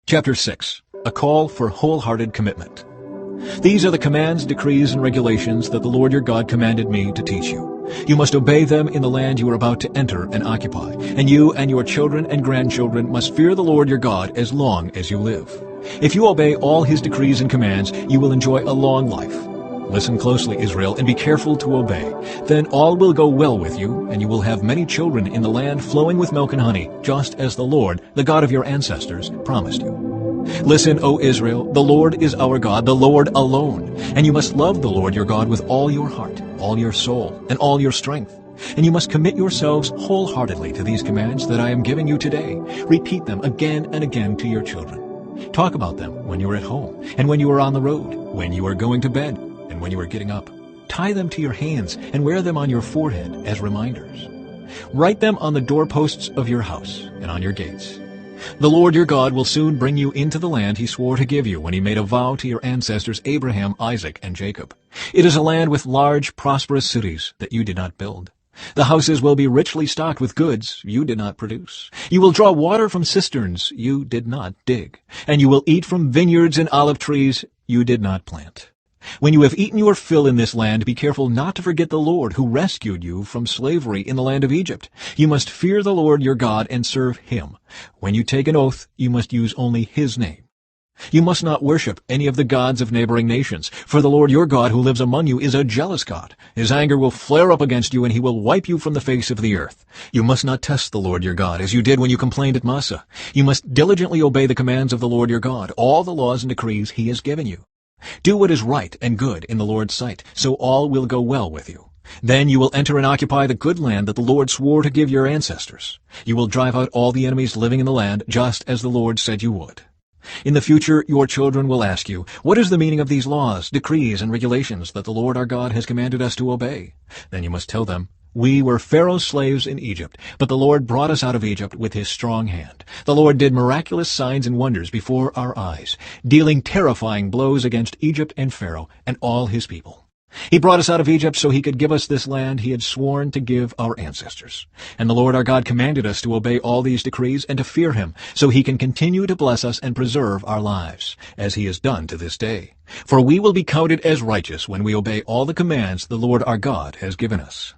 Chapter 6. A Call for Wholehearted Commitment. These are the commands, decrees, and regulations that the Lord your God commanded me to teach you. You must obey them in the land you are about to enter and occupy, and you and your children and grandchildren must fear the Lord your God as long as you live. If you obey all his decrees and commands, you will enjoy a long life. Listen closely, Israel, and be careful to obey. Then all will go well with you, and you will have many children in the land flowing with milk and honey, just as the Lord, the God of your ancestors, promised you. Listen, O Israel, the Lord is our God, the Lord alone. And you must love the Lord your God with all your heart, all your soul, and all your strength. And you must commit yourselves wholeheartedly to these commands that I am giving you today. Repeat them again and again to your children. Talk about them when you are at home, and when you are on the road, when you are going to bed, and when you are getting up. Tie them to your hands and wear them on your forehead as reminders. Write them on the doorposts of your house and on your gates. The Lord your God will soon bring you into the land he swore to give you when he made a vow to your ancestors Abraham, Isaac, and Jacob. It is a land with large, prosperous cities that you did not build. The houses will be richly stocked with goods you did not produce. You will draw water from cisterns you did not dig, and you will eat from vineyards and olive trees you did not plant. When you have eaten your fill in this land, be careful not to forget the Lord who rescued you from slavery in the land of Egypt. You must fear the Lord your God and serve him. When you take an oath, you must use only his name. You must not worship any of the gods of neighboring nations, for the Lord your God who lives among you is a jealous God. His anger will flare up against you, and he will wipe you from the face of the earth. You must not test the Lord your God, as you did when you complained at Massah. You must diligently obey the commands of the Lord your God, all the laws and decrees he has given you. Do what is right and good in the Lord's sight, so all will go well with you. Then you will enter and occupy the good land that the Lord swore to give your ancestors. You will drive out all the enemies living in the land, just as the Lord said you would. In the future, your children will ask you, what is the meaning of these laws, decrees, and regulations that the Lord our God has commanded us to obey? Then you must tell them, we were Pharaoh's slaves in Egypt, but the Lord brought us out of Egypt with his strong hand. The Lord did miraculous signs and wonders before our eyes, dealing terrifying blows against Egypt and Pharaoh and all his people. He brought us out of Egypt so he could give us this land he had sworn to give our ancestors. And the Lord our God commanded us to obey all these decrees and to fear him, so he can continue to bless us and preserve our lives, as he has done to this day. For we will be counted as righteous when we obey all the commands the Lord our God has given us.